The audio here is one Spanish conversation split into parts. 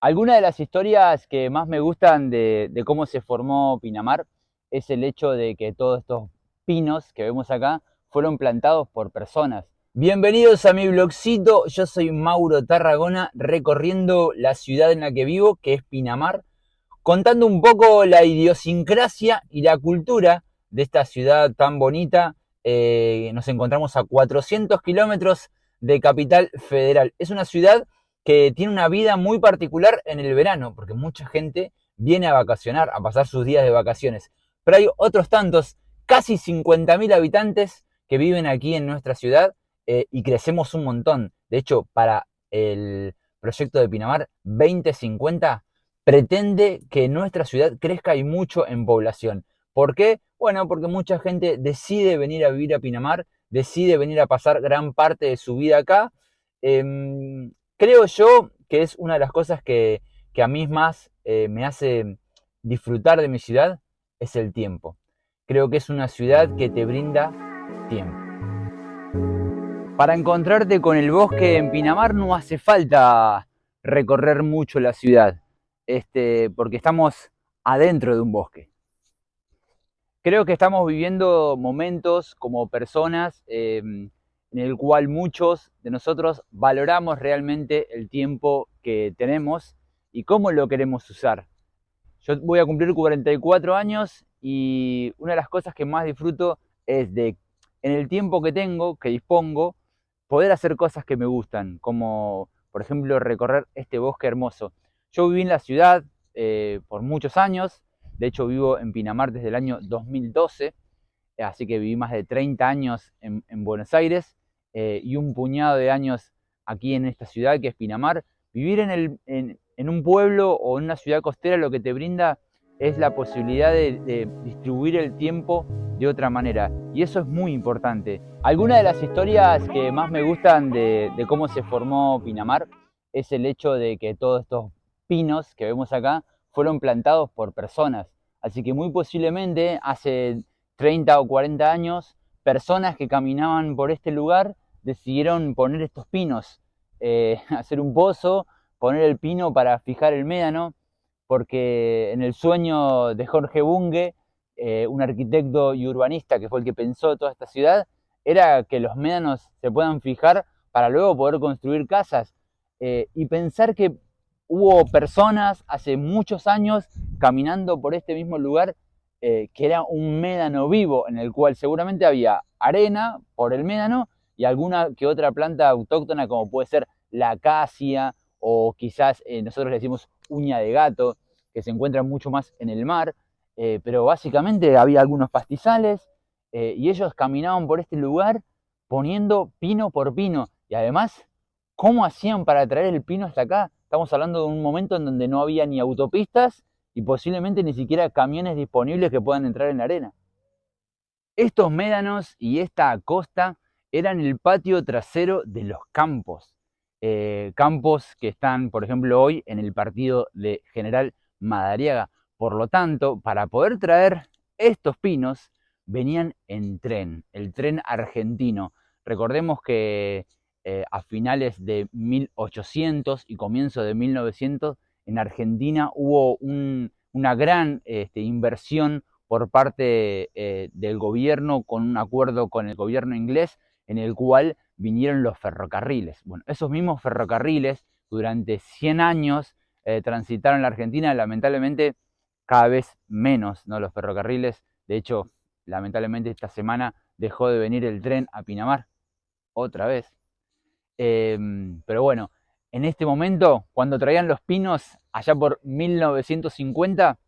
Alguna de las historias que más me gustan de cómo se formó Pinamar es el hecho de que todos estos pinos que vemos acá fueron plantados por personas. Bienvenidos a mi blogcito, yo soy Mauro Tarragona, recorriendo la ciudad en la que vivo, que es Pinamar, contando un poco la idiosincrasia y la cultura de esta ciudad tan bonita. Nos encontramos a 400 kilómetros de Capital Federal. Es una ciudad que tiene una vida muy particular en el verano, porque mucha gente viene a vacacionar, a pasar sus días de vacaciones. Pero hay otros tantos, casi 50.000 habitantes que viven aquí en nuestra ciudad, y crecemos un montón. De hecho, para el proyecto de Pinamar 2050 pretende que nuestra ciudad crezca y mucho en población. ¿Por qué? Bueno, porque mucha gente decide venir a vivir a Pinamar, decide venir a pasar gran parte de su vida acá. Creo yo que es una de las cosas que a mí más me hace disfrutar de mi ciudad, es el tiempo. Creo que es una ciudad que te brinda tiempo. Para encontrarte con el bosque en Pinamar no hace falta recorrer mucho la ciudad, porque estamos adentro de un bosque. Creo que estamos viviendo momentos como personas, en el cual muchos de nosotros valoramos realmente el tiempo que tenemos y cómo lo queremos usar. Yo voy a cumplir 44 años y una de las cosas que más disfruto es de, en el tiempo que tengo, que dispongo, poder hacer cosas que me gustan, como por ejemplo recorrer este bosque hermoso. Yo viví en la ciudad por muchos años, de hecho vivo en Pinamar desde el año 2012, así que viví más de 30 años en Buenos Aires, y un puñado de años aquí en esta ciudad que es Pinamar. Vivir en un pueblo o en una ciudad costera lo que te brinda es la posibilidad de distribuir el tiempo de otra manera, y eso es muy importante. Alguna de las historias que más me gustan de cómo se formó Pinamar es el hecho de que todos estos pinos que vemos acá fueron plantados por personas, así que muy posiblemente hace 30 o 40 años, personas que caminaban por este lugar decidieron poner estos pinos, hacer un pozo, poner el pino para fijar el médano, porque en el sueño de Jorge Bunge, un arquitecto y urbanista que fue el que pensó toda esta ciudad, era que los médanos se puedan fijar para luego poder construir casas. Y pensar que hubo personas hace muchos años caminando por este mismo lugar, que era un médano vivo, en el cual seguramente había arena por el médano y alguna que otra planta autóctona, como puede ser la acacia, o quizás nosotros le decimos uña de gato, que se encuentra mucho más en el mar, pero básicamente había algunos pastizales, y ellos caminaban por este lugar poniendo pino por pino, y además, ¿cómo hacían para traer el pino hasta acá? Estamos hablando de un momento en donde no había ni autopistas y posiblemente ni siquiera camiones disponibles que puedan entrar en la arena. Estos médanos y esta costa eran el patio trasero de los campos. Campos que están, por ejemplo, hoy en el partido de General Madariaga. Por lo tanto, para poder traer estos pinos, venían en tren, el tren argentino. Recordemos que a finales de 1800 y comienzo de 1900, en Argentina hubo una gran inversión por parte del gobierno, con un acuerdo con el gobierno inglés, en el cual vinieron los ferrocarriles. Bueno, esos mismos ferrocarriles durante 100 años transitaron la Argentina, lamentablemente cada vez menos, ¿no? Los ferrocarriles, de hecho, lamentablemente esta semana dejó de venir el tren a Pinamar, otra vez. Pero bueno, en este momento, cuando traían los pinos, allá por 1950,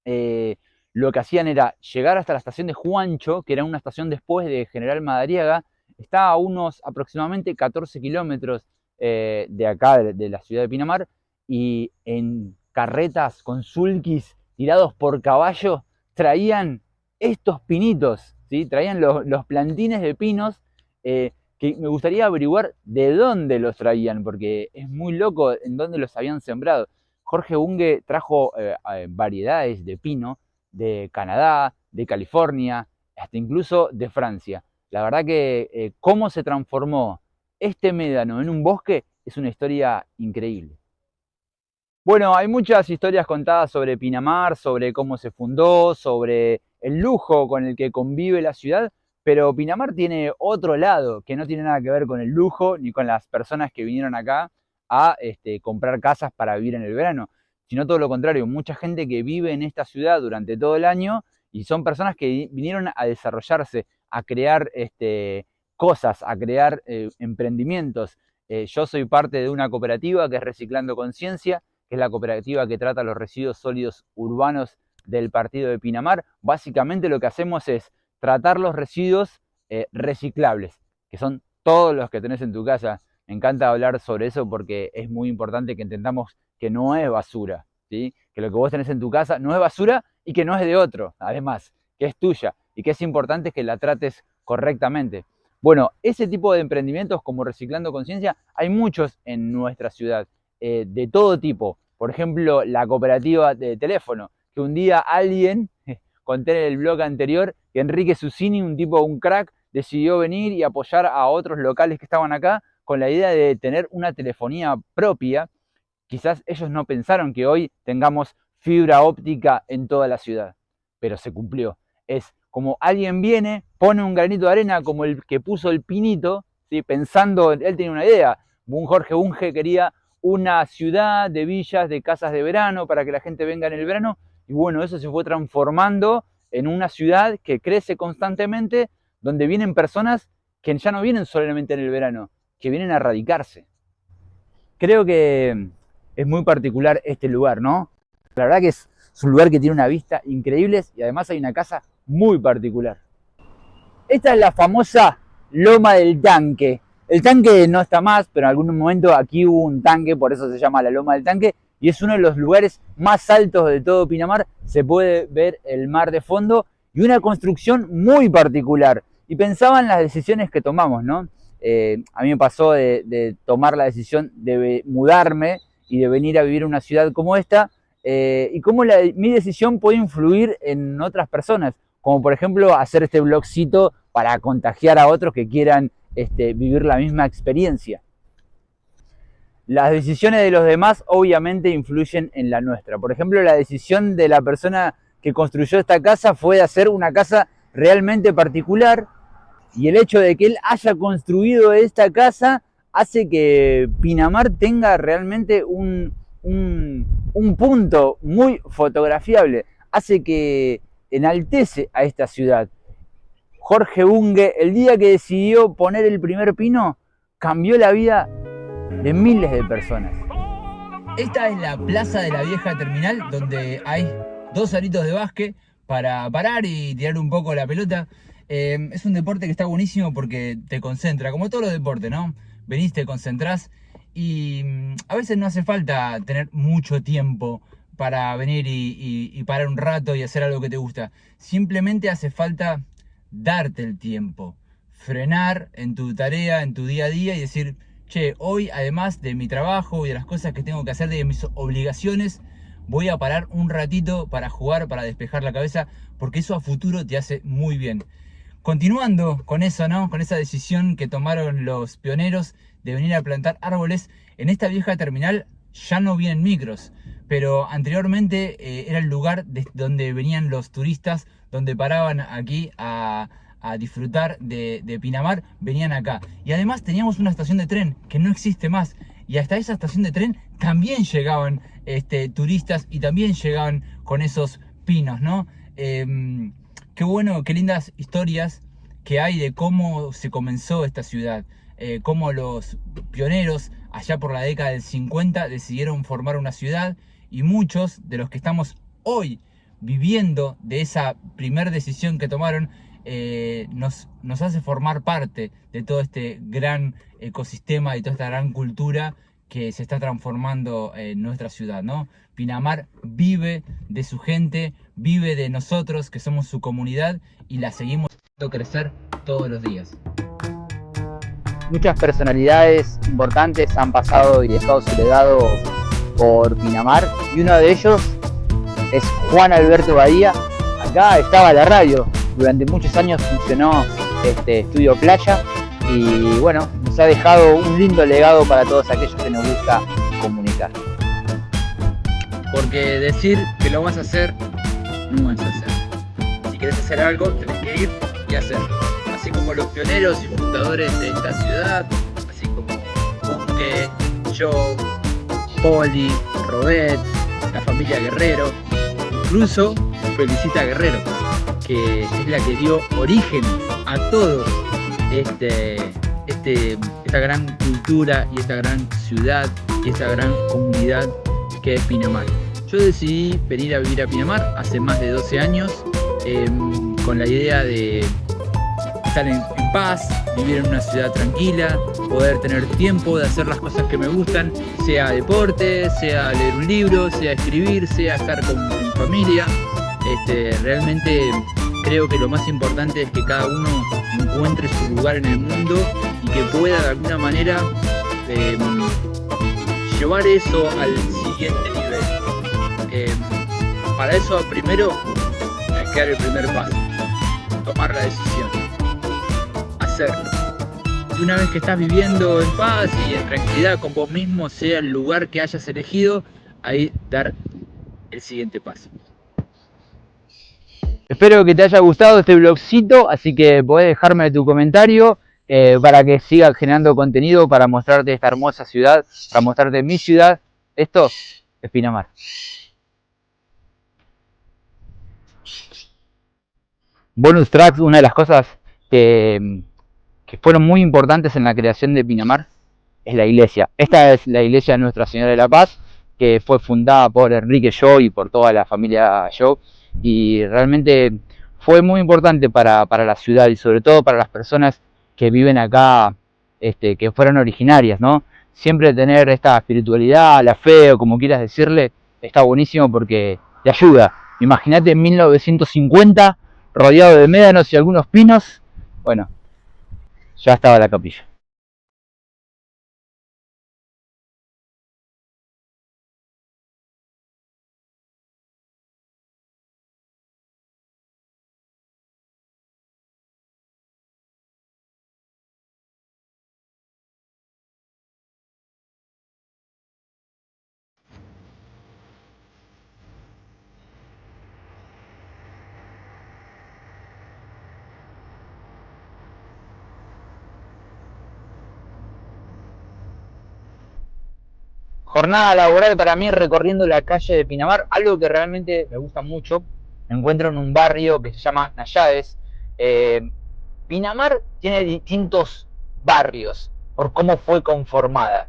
eh, lo que hacían era llegar hasta la estación de Juancho, que era una estación después de General Madariaga, está a unos aproximadamente 14 kilómetros de acá, de la ciudad de Pinamar, y en carretas con sulkis tirados por caballo traían estos pinitos, ¿sí? Traían los plantines de pinos, que me gustaría averiguar de dónde los traían, porque es muy loco en dónde los habían sembrado. Jorge Bunge trajo variedades de pino de Canadá, de California, hasta incluso de Francia. La verdad que cómo se transformó este médano en un bosque es una historia increíble. Bueno, hay muchas historias contadas sobre Pinamar, sobre cómo se fundó, sobre el lujo con el que convive la ciudad, pero Pinamar tiene otro lado que no tiene nada que ver con el lujo ni con las personas que vinieron acá a comprar casas para vivir en el verano, sino todo lo contrario, mucha gente que vive en esta ciudad durante todo el año y son personas que vinieron a desarrollarse, a crear cosas, a crear emprendimientos. Yo soy parte de una cooperativa que es Reciclando Conciencia, que es la cooperativa que trata los residuos sólidos urbanos del partido de Pinamar. Básicamente lo que hacemos es tratar los residuos reciclables, que son todos los que tenés en tu casa. Me encanta hablar sobre eso porque es muy importante que entendamos que no es basura, ¿sí? Que lo que vos tenés en tu casa no es basura y que no es de otro, además, que es tuya y que es importante que la trates correctamente. Bueno, ese tipo de emprendimientos como Reciclando Conciencia hay muchos en nuestra ciudad, de todo tipo. Por ejemplo, la cooperativa de teléfono, que un día alguien, conté en el blog anterior, que Enrique Susini, un crack, decidió venir y apoyar a otros locales que estaban acá con la idea de tener una telefonía propia. Quizás ellos no pensaron que hoy tengamos fibra óptica en toda la ciudad, pero se cumplió. Es como alguien viene, pone un granito de arena como el que puso el Pinito, ¿sí? Pensando, él tenía una idea, Jorge Bunge quería una ciudad de villas, de casas de verano para que la gente venga en el verano, y bueno, eso se fue transformando en una ciudad que crece constantemente, donde vienen personas que ya no vienen solamente en el verano, que vienen a radicarse. Creo que es muy particular este lugar, ¿no? La verdad que es un lugar que tiene una vista increíble y además hay una casa muy particular. Esta es la famosa Loma del Tanque. El tanque no está más, pero en algún momento aquí hubo un tanque, por eso se llama la Loma del Tanque, y es uno de los lugares más altos de todo Pinamar. Se puede ver el mar de fondo y una construcción muy particular. Y pensaba en las decisiones que tomamos, ¿no? A mí me pasó de tomar la decisión de mudarme y de venir a vivir en una ciudad como esta, y cómo mi decisión puede influir en otras personas, como por ejemplo hacer este blogcito para contagiar a otros que quieran vivir la misma experiencia. Las decisiones de los demás obviamente influyen en la nuestra. Por ejemplo, la decisión de la persona que construyó esta casa fue de hacer una casa realmente particular, y el hecho de que él haya construido esta casa hace que Pinamar tenga realmente un punto muy fotografiable, hace que enaltece a esta ciudad. Jorge Bunge, el día que decidió poner el primer pino, cambió la vida de miles de personas. Esta es la plaza de la vieja terminal, donde hay 2 aritos de básquet para parar y tirar un poco la pelota. Es un deporte que está buenísimo porque te concentra, como todos los deportes, ¿no? Venís, te concentrás y a veces no hace falta tener mucho tiempo para venir y parar un rato y hacer algo que te gusta. Simplemente hace falta darte el tiempo, frenar en tu tarea, en tu día a día y decir, che, hoy además de mi trabajo y de las cosas que tengo que hacer, de mis obligaciones, voy a parar un ratito para jugar, para despejar la cabeza, porque eso a futuro te hace muy bien. Continuando con eso, ¿no? Con esa decisión que tomaron los pioneros de venir a plantar árboles, en esta vieja terminal ya no vienen micros, pero anteriormente era el lugar donde venían los turistas, donde paraban aquí a disfrutar de Pinamar, venían acá. Y además teníamos una estación de tren que no existe más, y hasta esa estación de tren también llegaban turistas y también llegaban con esos pinos, ¿no? Qué bueno, qué lindas historias que hay de cómo se comenzó esta ciudad, cómo los pioneros allá por la década del 50 decidieron formar una ciudad, y muchos de los que estamos hoy viviendo de esa primera decisión que tomaron nos hace formar parte de todo este gran ecosistema y toda esta gran cultura que se está transformando en nuestra ciudad, ¿no? Pinamar vive de su gente, vive de nosotros que somos su comunidad y la seguimos haciendo crecer todos los días. Muchas personalidades importantes han pasado y dejado su legado por Pinamar, y uno de ellos es Juan Alberto Badía. Acá estaba la radio, durante muchos años funcionó Estudio Playa, y bueno, nos ha dejado un lindo legado para todos aquellos que nos gusta comunicar. Porque decir que lo vas a hacer, no es hacer. Si querés hacer algo, tenés que ir y hacerlo. Así como los pioneros y fundadores de esta ciudad, así como Bunge, yo, Poli, Robet, la familia Guerrero, incluso Felicita Guerrero, que es la que dio origen a todo esta gran cultura y esta gran ciudad y esta gran comunidad que es Pinamar. Yo decidí venir a vivir a Pinamar hace más de 12 años con la idea de estar en paz, vivir en una ciudad tranquila, poder tener tiempo de hacer las cosas que me gustan, sea deporte, sea leer un libro, sea escribir, sea estar en familia. Realmente creo que lo más importante es que cada uno encuentre su lugar en el mundo y que pueda de alguna manera llevar eso al siguiente nivel. Para eso primero hay que dar el primer paso, tomar la decisión, hacerlo. Y una vez que estás viviendo en paz y en tranquilidad con vos mismo, sea el lugar que hayas elegido, ahí dar el siguiente paso. Espero que te haya gustado este vlogcito, así que podés dejarme tu comentario para que siga generando contenido para mostrarte esta hermosa ciudad, para mostrarte mi ciudad. Esto es Pinamar. Bonus tracks, una de las cosas que fueron muy importantes en la creación de Pinamar es la iglesia. Esta es la iglesia de Nuestra Señora de la Paz, que fue fundada por Enrique Yo y por toda la familia Yo, y realmente fue muy importante para la ciudad y sobre todo para las personas que viven acá, que fueron originarias, ¿no? Siempre tener esta espiritualidad, la fe o como quieras decirle, está buenísimo porque te ayuda. Imagínate en 1950, rodeado de médanos y algunos pinos, bueno, ya estaba la capilla. Jornada laboral para mí recorriendo la calle de Pinamar, algo que realmente me gusta mucho. Me encuentro en un barrio que se llama Nayades. Pinamar tiene distintos barrios por cómo fue conformada.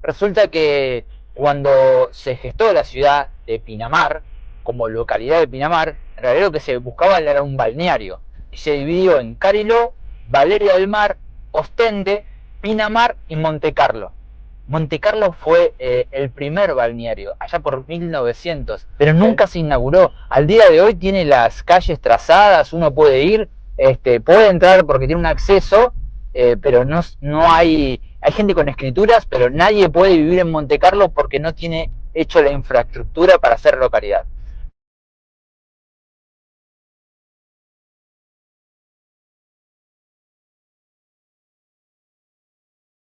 Resulta que cuando se gestó la ciudad de Pinamar, como localidad de Pinamar, en realidad lo que se buscaba era un balneario. Y se dividió en Cariló, Valeria del Mar, Ostende, Pinamar y Montecarlo. Montecarlo fue el primer balneario, allá por 1900, pero nunca se inauguró. Al día de hoy tiene las calles trazadas, uno puede ir, puede entrar porque tiene un acceso, pero no hay gente con escrituras, pero nadie puede vivir en Montecarlo porque no tiene hecho la infraestructura para ser localidad.